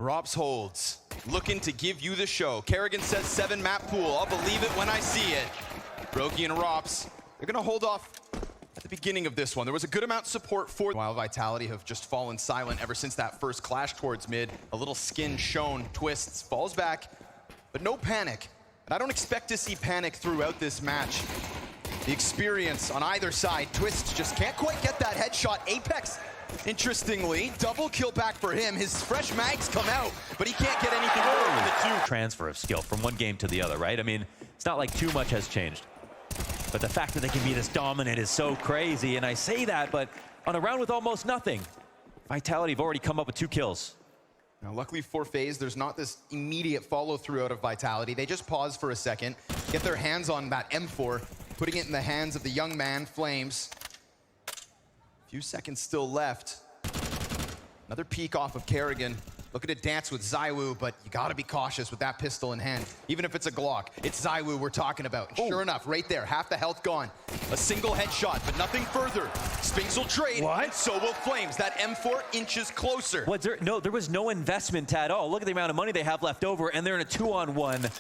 Robs holds, looking to give you the show. Kerrigan says 7 map pool. I'll believe it when I see it. Brokey and Robs, they're gonna hold off at the beginning of this one. There was a good amount of support for while Vitality have just fallen silent ever since that first clash towards mid. A little skin shown, twists, falls back, but no panic. And I don't expect to see panic throughout this match. The experience on either side, Twists just can't quite get that headshot. Apex, interestingly, double kill back for him. His fresh mags come out, but he can't get anything more with the two. Transfer of skill from one game to the other, right? I mean, it's not like too much has changed. But the fact that they can be this dominant is so crazy, and I say that, but on a round with almost nothing, Vitality have already come up with 2 kills. Now, luckily for FaZe, there's not this immediate follow-through out of Vitality. They just pause for a second, get their hands on that M4, putting it in the hands of the young man, Flames. A few seconds still left. Another peek off of Kerrigan. Looking to dance with ZywOo, but you gotta be cautious with that pistol in hand. Even if it's a Glock, it's ZywOo we're talking about. Sure enough, right there, half the health gone. A single headshot, but nothing further. Spinks will trade, and so will Flames. That M4 inches closer. Was there? No, there was no investment at all. Look at the amount of money they have left over, and they're in a 2-on-1.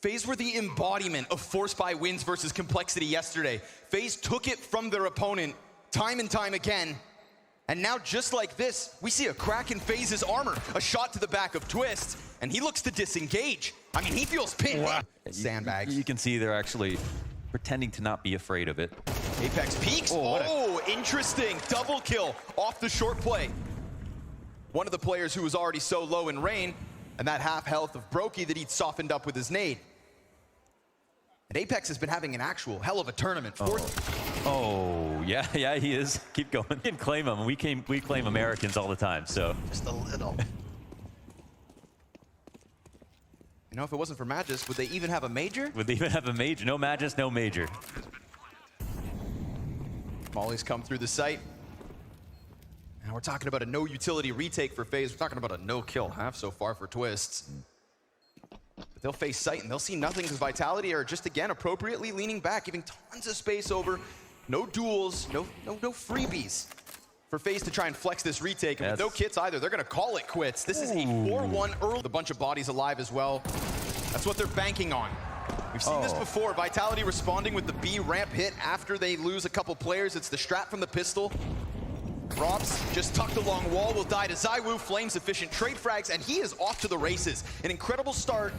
FaZe were the embodiment of force by wins versus complexity yesterday. FaZe took it from their opponent time and time again. And now, just like this, we see a crack in FaZe's armor. A shot to the back of Twist, and he looks to disengage. I mean, he feels pinned. Wow. Sandbags. You can see they're actually pretending to not be afraid of it. Apex peeks. Oh, interesting. Double kill off the short play. One of the players who was already so low in rain, and that half health of Brokey that he'd softened up with his nade. And Apex has been having an actual hell of a tournament. Oh, yeah, he is. Keep going. We can claim him. We claim Americans all the time, so. Just a little. You know, if it wasn't for Magus, would they even have a major? Would they even have a major? No Magus, no major. Molly's come through the site. Now we're talking about a no utility retake for FaZe. We're talking about a no kill half so far for Twists. But they'll face sight and they'll see nothing because Vitality are just, again, appropriately leaning back, giving tons of space over. No duels, no freebies for FaZe to try and flex this retake. And with no kits either, they're going to call it quits. This is a 4-1 early. A bunch of bodies alive as well. That's what they're banking on. We've seen this before. Vitality responding with the B ramp hit after they lose a couple players. It's the strat from the pistol. Robs just tucked along wall, will die to ZywOo. Flames efficient trade frags, and he is off to the races. An incredible start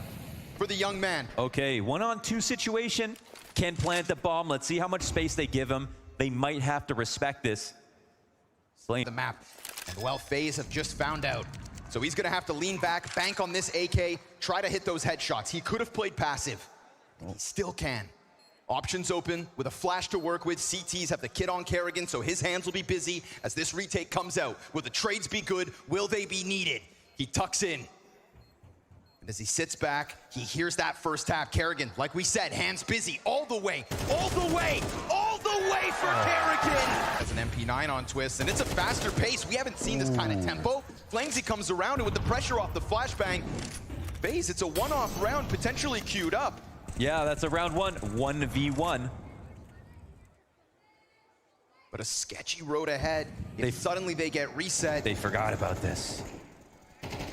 for the young man. Okay, 1-on-2 situation. Can plant the bomb. Let's see how much space they give him. They might have to respect this. The map, and well, FaZe have just found out. So he's gonna have to lean back, bank on this AK, try to hit those headshots. He could have played passive, and he still can. Options open with a flash to work with. CTs have the kit on Kerrigan, so his hands will be busy as this retake comes out. Will the trades be good? Will they be needed? He tucks in. And as he sits back, he hears that first tap. Kerrigan, like we said, hands busy all the way, all the way, all the way for Kerrigan. That's an MP9 on Twist, and it's a faster pace. We haven't seen this kind of tempo. Flamesy comes around, and with the pressure off the flashbang, FaZe, it's a one-off round potentially queued up. Yeah, that's a round 1v1. But a sketchy road ahead. Suddenly they get reset. They forgot about this.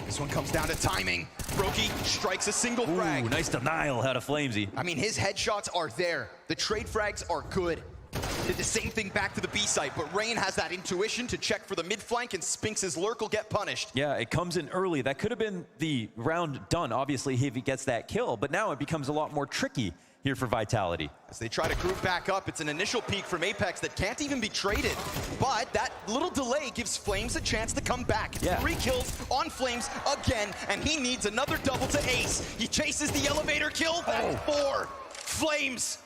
This one comes down to timing. Brokey strikes a single frag. Nice denial out of Flamesy. I mean, his headshots are there. The trade frags are good. Did the same thing back to the B site, but Rain has that intuition to check for the mid flank, and Spinks' lurk will get punished. Yeah, it comes in early. That could have been the round done, obviously, if he gets that kill, but now it becomes a lot more tricky here for Vitality. As they try to group back up, it's an initial peek from Apex that can't even be traded. But that little delay gives Flames a chance to come back. Yeah. 3 kills on Flames again, and he needs another double to ace. He chases the elevator kill, that's 4. Flames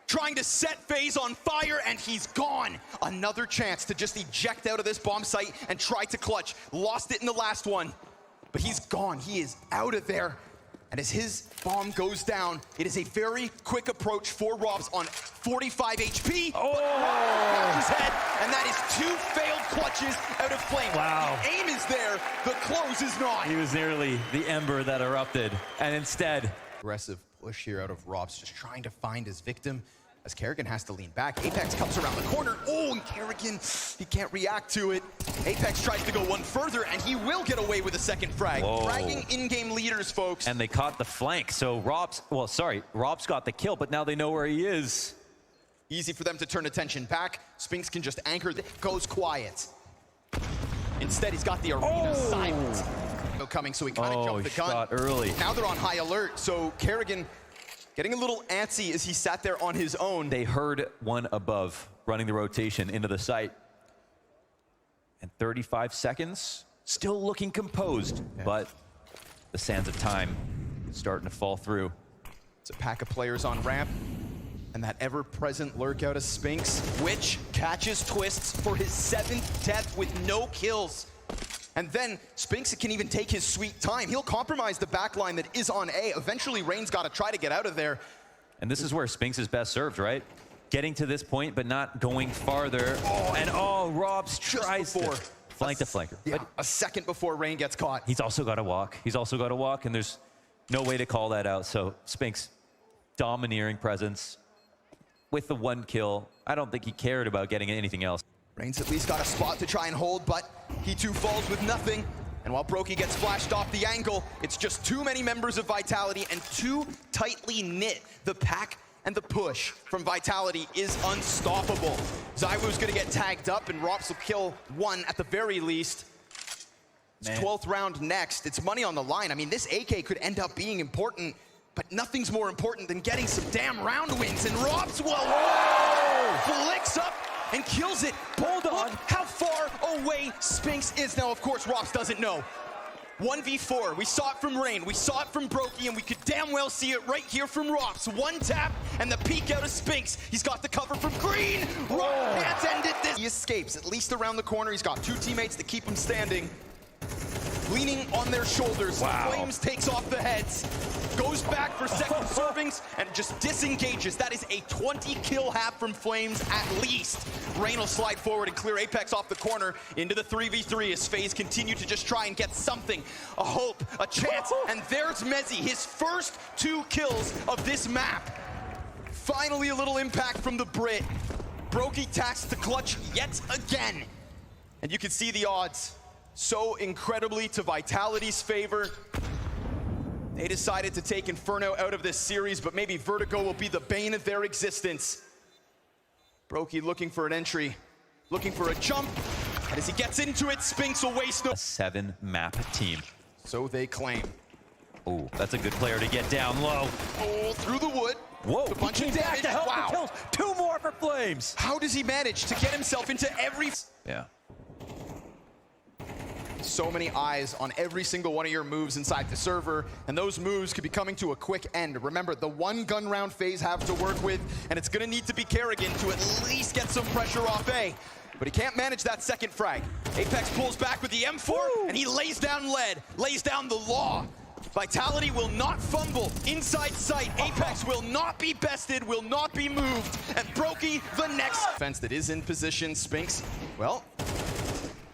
trying to set FaZe on fire, and he's gone. Another chance to just eject out of this bomb site and try to clutch. Lost it in the last one, but he's gone. He is out of there. And as his bomb goes down, it is a very quick approach for Robs on 45 HP. His head, and that is 2 failed clutches out of Flame. Wow. The aim is there, the close is not. He was nearly the ember that erupted, and instead. Aggressive push here out of Robs, just trying to find his victim. as Kerrigan has to lean back. Apex comes around the corner. Oh, and Kerrigan, he can't react to it. Apex tries to go one further, and he will get away with a second frag. Whoa. Fragging in-game leaders, folks. And they caught the flank, so Rob's got the kill, but now they know where he is. Easy for them to turn attention back. Spinks can just anchor, goes quiet. Instead, he's got the arena silent. Coming, so he kind of jumped the gun. Shot early. Now they're on high alert, so Kerrigan getting a little antsy as he sat there on his own. They heard one above running the rotation into the site. And 35 seconds, still looking composed, but the sands of time starting to fall through. It's a pack of players on ramp, and that ever-present lurk out of Spinks, which catches Twists for his 7th death with no kills. And then Spinks can even take his sweet time. He'll compromise the backline that is on A. Eventually, Rain's got to try to get out of there. And this is where Spinks is best served, right? Getting to this point, but not going farther. Robs tries to flank the flanker. Yeah, but a second before Rain gets caught. he's also got to walk. He's also got to walk, and there's no way to call that out. So Spinks, domineering presence with the 1 kill. I don't think he cared about getting anything else. Rain's at least got a spot to try and hold, but he too falls with nothing. And while Brokey gets flashed off the angle, it's just too many members of Vitality and too tightly knit. The pack and the push from Vitality is unstoppable. Zywoo's gonna get tagged up, and Rops will kill 1 at the very least. It's 12th round next. It's money on the line. I mean, this AK could end up being important, but nothing's more important than getting some damn round wins. And Rops, flicks up and kills it. Hold on. Look how far away Spinks is. Now, of course, Rops doesn't know. 1v4. We saw it from Rain. We saw it from Brokey, and we could damn well see it right here from Rops. 1 tap, and the peek out of Spinks. He's got the cover from Green. Rops ended this. He escapes, at least around the corner. He's got 2 teammates to keep him standing. Leaning on their shoulders. Flames takes off the heads. Goes back for second servings and just disengages. That is a 20 kill half from Flames at least. Rain will slide forward and clear Apex off the corner into the 3v3 as FaZe continue to just try and get something, a hope, a chance. And there's Mezzy, his first 2 kills of this map. Finally a little impact from the Brit. Brokey taxed to clutch yet again. And you can see the odds so incredibly to Vitality's favor. They decided to take Inferno out of this series, but maybe Vertigo will be the bane of their existence. Brokey looking for an entry, looking for a jump, and as he gets into it, Spinks will waste no... A 7-map team. So they claim. Oh, that's a good player to get down low. Oh, through the wood. Whoa, a bunch of damage. To help the kills. 2 more for Flames. How does he manage to get himself into every... Yeah. So many eyes on every single one of your moves inside the server, and those moves could be coming to a quick end. Remember, the 1 gun round FaZe have to work with, and it's gonna need to be Kerrigan to at least get some pressure off A. But he can't manage that second frag. Apex pulls back with the M4, and he lays down lead, lays down the law. Vitality will not fumble inside sight. Apex will not be bested, will not be moved, and Brokey the next. Defense that is in position, Spinks, well,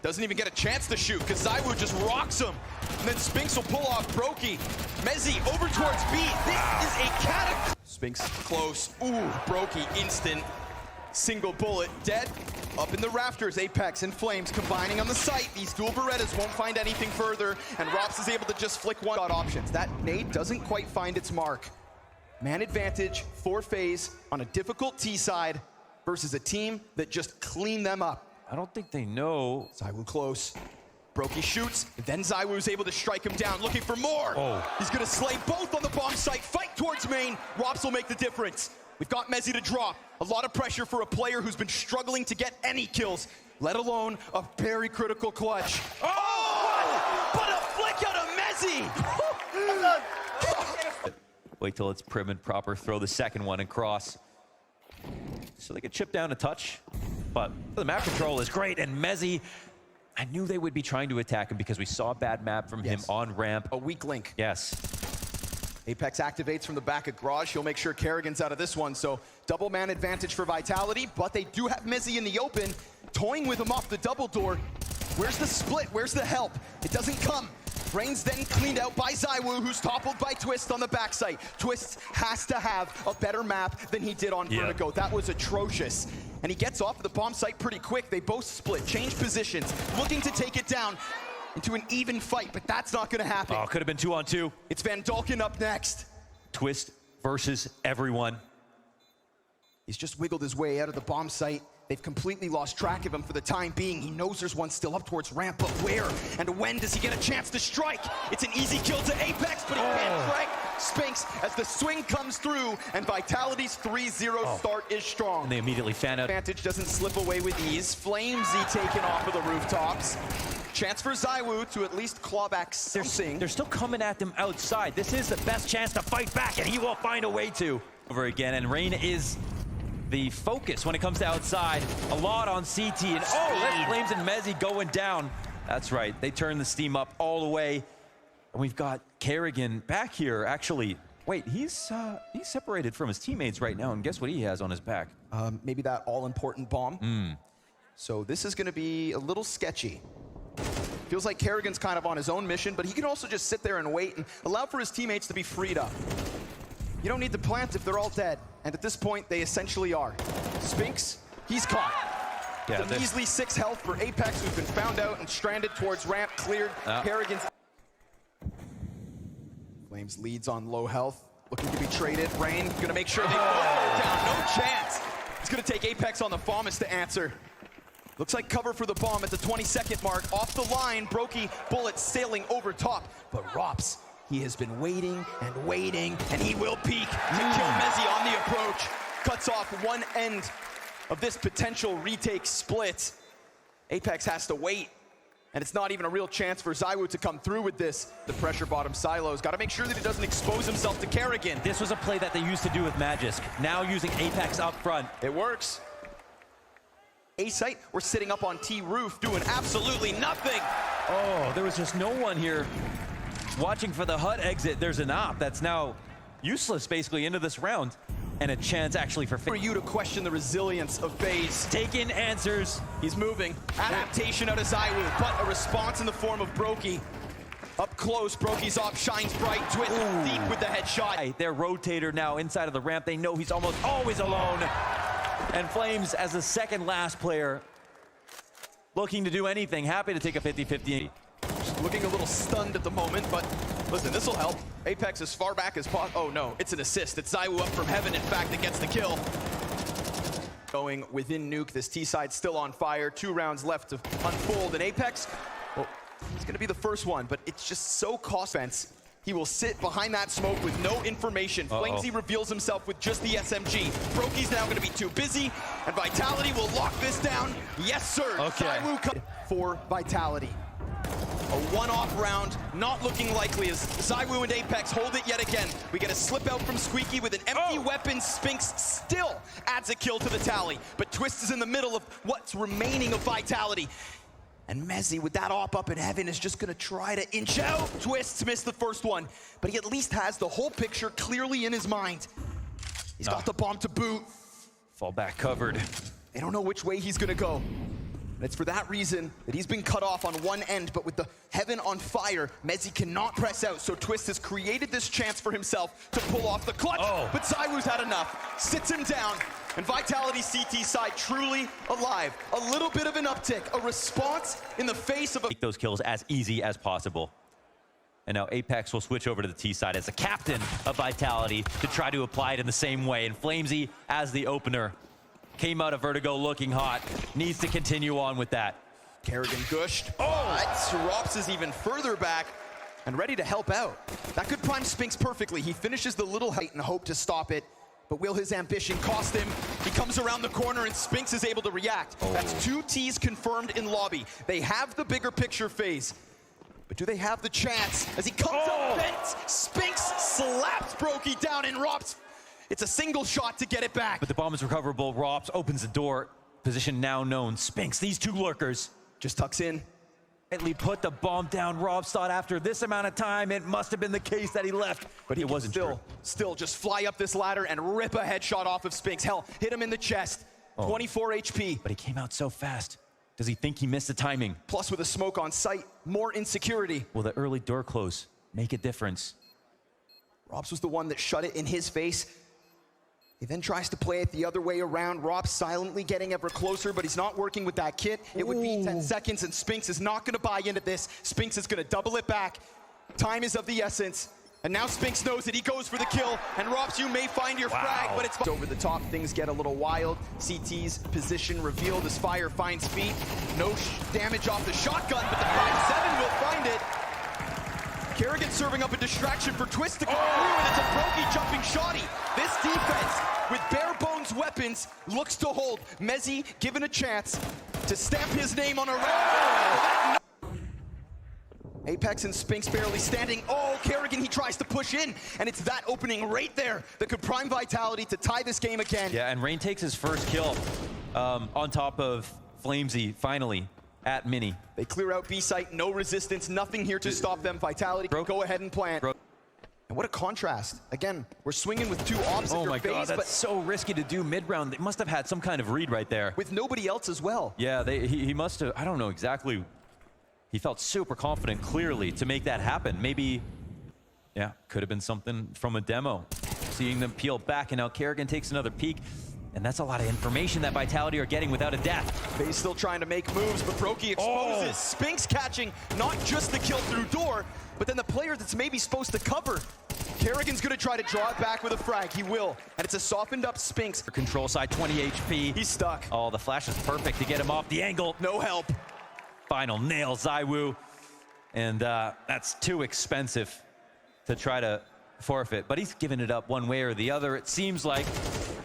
doesn't even get a chance to shoot because Zywoo just rocks him. And then Spinks will pull off Brokey. Mezzy over towards B. This is a cataclysm. Spinks close. Ooh, Brokey instant. Single bullet, dead. Up in the rafters, Apex and Flames combining on the site. These dual Berettas won't find anything further, and Rops is able to just flick 1 shot options. That nade doesn't quite find its mark. Man advantage for FaZe on a difficult T side versus a team that just cleaned them up. I don't think they know. Zywoo close. Brokey shoots, and then Zywoo's able to strike him down, looking for more. He's gonna slay both on the bomb site, fight towards main. Rops will make the difference. We've got Mezzy to drop. A lot of pressure for a player who's been struggling to get any kills, let alone a very critical clutch. But a flick out of Mezzy! Wait till it's prim and proper. Throw the second one and cross. So they could chip down a touch. But the map control is great, and Mezzy, I knew they would be trying to attack him because we saw a bad map from him on ramp. A weak link. Yes. Apex activates from the back of Garage. He'll make sure Kerrigan's out of this one. So double man advantage for Vitality, but they do have Mezzy in the open, toying with him off the double door. Where's the split? Where's the help? It doesn't come. Rain's then cleaned out by ZywOo, who's toppled by Twist on the backside. Twist has to have a better map than he did on Vertigo. That was atrocious. And he gets off the bomb site pretty quick. They both split, change positions, looking to take it down into an even fight, but that's not gonna happen. Oh, could have been 2-on-2. It's Van Dalken up next. Twist versus everyone. He's just wiggled his way out of the bomb site. They've completely lost track of him for the time being. He knows there's one still up towards ramp, but where and when does he get a chance to strike? It's an easy kill to Apex, but he can't strike Spinks as the swing comes through, and Vitality's 3-0 start is strong. And they immediately fan out. Advantage doesn't slip away with ease. Flamesy taken off of the rooftops. Chance for ZywOo to at least claw back something. They're still coming at them outside. This is the best chance to fight back, and he will find a way to. Over again, and Rain is the focus when it comes to outside. A lot on CT, and that's Flames and Mezzy going down. That's right, they turn the steam up all the way. And we've got Kerrigan back here, actually. Wait, he's separated from his teammates right now, and guess what he has on his back? Maybe that all-important bomb. So this is gonna be a little sketchy. Feels like Kerrigan's kind of on his own mission, but he can also just sit there and wait and allow for his teammates to be freed up. You don't need to plant if they're all dead. And at this point, they essentially are. Spinks, he's caught. Yeah, the measly 6 health for Apex, who's been found out and stranded towards ramp, cleared. Kerrigan's... Flames leads on low health, looking to be traded. Rain gonna make sure they both go down, no chance. It's gonna take Apex on the FaMAS to answer. Looks like cover for the bomb at the 20-second mark. Off the line, Brokey bullets sailing over top, but Rops, he has been waiting, and he will peek to kill Mezzy on the approach. Cuts off one end of this potential retake split. Apex has to wait, and it's not even a real chance for ZywOo to come through with this. The pressure bottom silos, gotta make sure that he doesn't expose himself to Kerrigan. This was a play that they used to do with Magisk. Now using Apex up front. It works. A-site, we're sitting up on T roof doing absolutely nothing. Oh, there was just no one here. Watching for the HUD exit, there's an op that's now useless basically into this round. And a chance actually for you to question the resilience of FaZe. Taking answers. He's moving. Adaptation out of ZywOo, but a response in the form of Brokey. Up close, Brokey's op shines bright. Twist deep with the headshot. Their rotator now inside of the ramp. They know he's almost always alone. And Flames as the second last player looking to do anything. Happy to take a 50-50. Looking a little stunned at the moment, but listen, this will help. Apex as far back as possible. Oh no, it's an assist. It's ZywOo up from heaven, in fact, that gets the kill. Going within Nuke, this T-side still on fire. 2 rounds left to unfold, and Apex, well, it's gonna be the first one, but it's just so cost-fence. He will sit behind that smoke with no information. Flamesy reveals himself with just the SMG. Brokey's now gonna be too busy, and Vitality will lock this down. Yes, sir. ZywOo for Vitality. A one-off round, not looking likely as ZywOo and Apex hold it yet again. We get a slip out from Squeaky with an empty weapon. Spinks still adds a kill to the tally, but Twist is in the middle of what's remaining of Vitality. And Mezzy, with that op up in heaven, is just gonna try to inch out. Twist missed the first one, but he at least has the whole picture clearly in his mind. He's got the bomb to boot. Fall back covered. They don't know which way he's gonna go. And it's for that reason that he's been cut off on one end, but with the heaven on fire, Mezzy cannot press out, so Twist has created this chance for himself to pull off the clutch, but ZywOo's had enough, sits him down, and Vitality CT side truly alive. A little bit of an uptick, a response in the face of a... Make those kills as easy as possible. And now Apex will switch over to the T side as the captain of Vitality to try to apply it in the same way, and Flamesy as the opener. Came out of Vertigo looking hot. Needs to continue on with that. Kerrigan gushed. Rops is even further back and ready to help out. That could prime Spinks perfectly. He finishes the little height and hope to stop it. But will his ambition cost him? He comes around the corner and Spinks is able to react. That's 2 Ts confirmed in lobby. They have the bigger picture phase. But do they have the chance? As he comes up bent, Spinks slaps Brokey down and Rops. It's a single shot to get it back. But the bomb is recoverable. Rops opens the door. Position now known. Spinks, these 2 lurkers. Just tucks in. Quietly put the bomb down. Rops thought after this amount of time, it must have been the case that he left. But it wasn't still just fly up this ladder and rip a headshot off of Spinks. Hell, hit him in the chest. 24 HP. But he came out so fast. Does he think he missed the timing? Plus, with a smoke on site, more insecurity. Will the early door close make a difference? Robs was the one that shut it in his face. He then tries to play it the other way around. Robs silently getting ever closer, but he's not working with that kit. It would be 10 seconds, and Spinks is not gonna buy into this. Spinks is gonna double it back. Time is of the essence. And now Spinks knows that he goes for the kill. And Robs, you may find your frag, but it's over the top. Things get a little wild. CT's position revealed as fire finds feet. No damage off the shotgun, but the 5-7 will find it. Kerrigan serving up a distraction for Twist to come through, and it's a Brokey jumping shotty. This defense, with bare bones weapons, looks to hold. Mezzi given a chance to stamp his name on a round. Apex and Spinks barely standing. Oh, Kerrigan, he tries to push in, and it's that opening right there that could prime Vitality to tie this game again. Yeah, and Rain takes his first kill on top of Flamesy, finally, at Mini. They clear out B site, no resistance, nothing here to stop them. Vitality can go ahead and plant. And what a contrast. Again, we're swinging with two ops Oh in your my God, face, but that's so risky to do mid-round. They must have had some kind of read right there. with nobody else as well. Yeah, he must have, I don't know exactly. He felt super confident, clearly, to make that happen. Maybe, yeah, could have been something from a demo. Seeing them peel back, and now Kerrigan takes another peek. And that's a lot of information that Vitality are getting without a death. FaZe still trying to make moves, but Brokey exposes. Spinks catching not just the kill through door, but then the player that's maybe supposed to cover. Kerrigan's gonna try to draw it back with a frag. He will, and it's a softened up Spinks. Control side, 20 HP. He's stuck. Oh, the flash is perfect to get him off the angle. No help. Final nail, ZywOo. And that's too expensive to try to forfeit. But he's giving it up one way or the other, it seems like.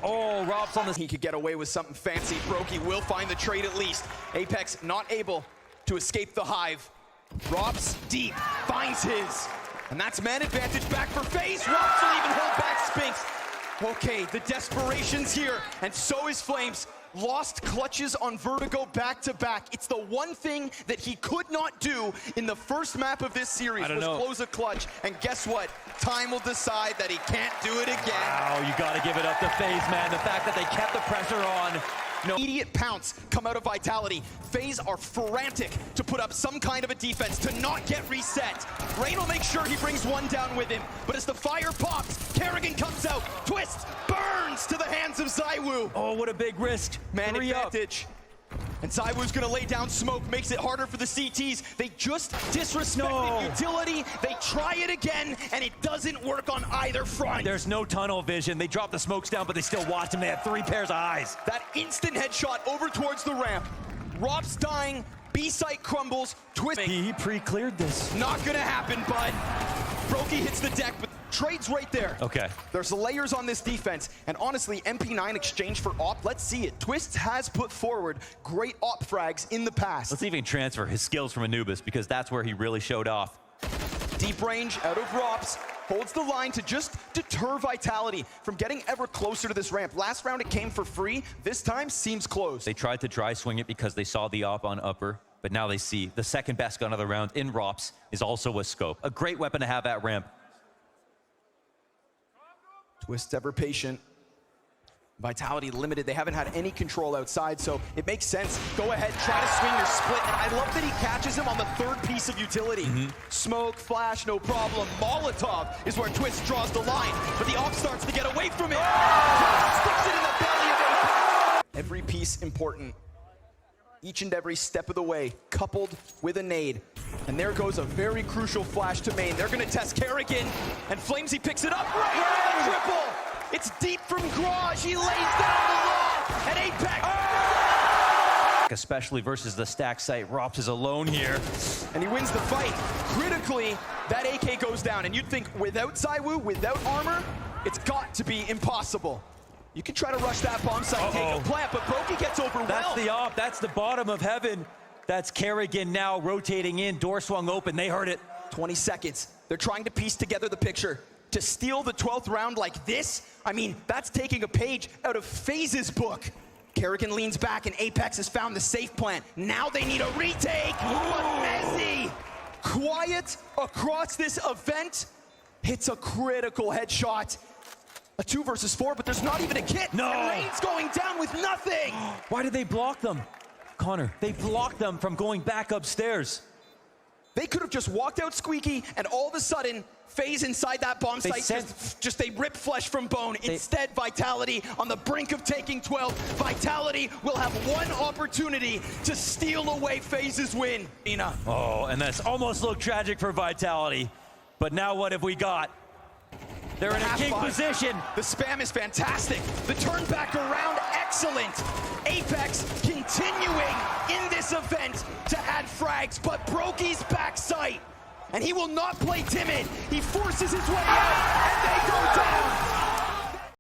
Oh, Rob's on the... He could get away with something fancy. Brokey will find the trade at least. Apex not able to escape the hive. Robs deep, finds his. And that's man advantage back for FaZe. Robs will even hold back Spinks. Okay, the desperation's here, and so is Flames. Lost clutches on Vertigo back-to-back. It's the one thing that he could not do in the first map of this series was close a clutch. And guess what? Time will decide that he can't do it again. Wow, you gotta give it up to FaZe, man. The fact that they kept the pressure on. No immediate pounce come out of Vitality. FaZe are frantic to put up some kind of a defense to not get reset. Rain will make sure he brings one down with him. But as the fire pops, Kerrigan comes out. Twist burns to the hands of ZywOo. Oh, what a big risk. Man advantage. And ZywOo's gonna lay down smoke, makes it harder for the CTs. They just disrespected utility. They try it again, and it doesn't work on either front. There's no tunnel vision. They dropped the smokes down, but they still watched him. They had 3 pairs of eyes. That instant headshot over towards the ramp. Rob's dying, B-site crumbles, Twist. He pre-cleared this. Not gonna happen, bud. Brokey hits the deck, but trade's right there. Okay. There's layers on this defense, and honestly, MP9 exchange for op, let's see it. Twist has put forward great op frags in the past. Let's even transfer his skills from Anubis, because that's where he really showed off. Deep range out of Robs, holds the line to just deter Vitality from getting ever closer to this ramp. Last round it came for free, this time seems close. They tried to dry swing it because they saw the op on upper, but now they see the second best gun of the round in Rops is also a scope. A great weapon to have at ramp. Twist ever patient. Vitality limited. They haven't had any control outside, so it makes sense. Go ahead, try to swing your split, and I love that he catches him on the third piece of utility. Smoke, flash, no problem. Molotov is where Twist draws the line, but the op starts to get away from it. Sticks it in the belly of Apex. Every piece important. Each and every step of the way, coupled with a nade. And there goes a very crucial flash to main. They're gonna test Kerrigan, and Flamesy picks it up right with a triple. It's deep from Garage. He lays down the law, and Apex. Especially versus the stack site. Rops is alone here. And he wins the fight. Critically, that AK goes down, and you'd think without ZywOo, without armor, it's got to be impossible. You can try to rush that bomb site, take a plant, but Brokey gets overwhelmed. That's the op. That's the bottom of heaven. That's Kerrigan now rotating in. Door swung open. They heard it. 20 seconds. They're trying to piece together the picture. To steal the 12th round like this, I mean, that's taking a page out of FaZe's book. Kerrigan leans back, and Apex has found the safe plant. Now they need a retake. But Mezzi, quiet across this event, hits a critical headshot. A 2 versus 4, but there's not even a kit. No. And Rain's going down with nothing. Why did they block them? Connor, they blocked them from going back upstairs. They could have just walked out Squeaky, and all of a sudden, FaZe inside that bomb site, they rip flesh from bone. Instead, Vitality on the brink of taking 12. Vitality will have one opportunity to steal away FaZe's win. Oh, and that's almost looked tragic for Vitality. But now what have we got? They're in a king position. The spam is fantastic. The turn back around, excellent. Apex continuing in this event to add frags, but Brokey's back sight. And he will not play timid. He forces his way out, and they go down.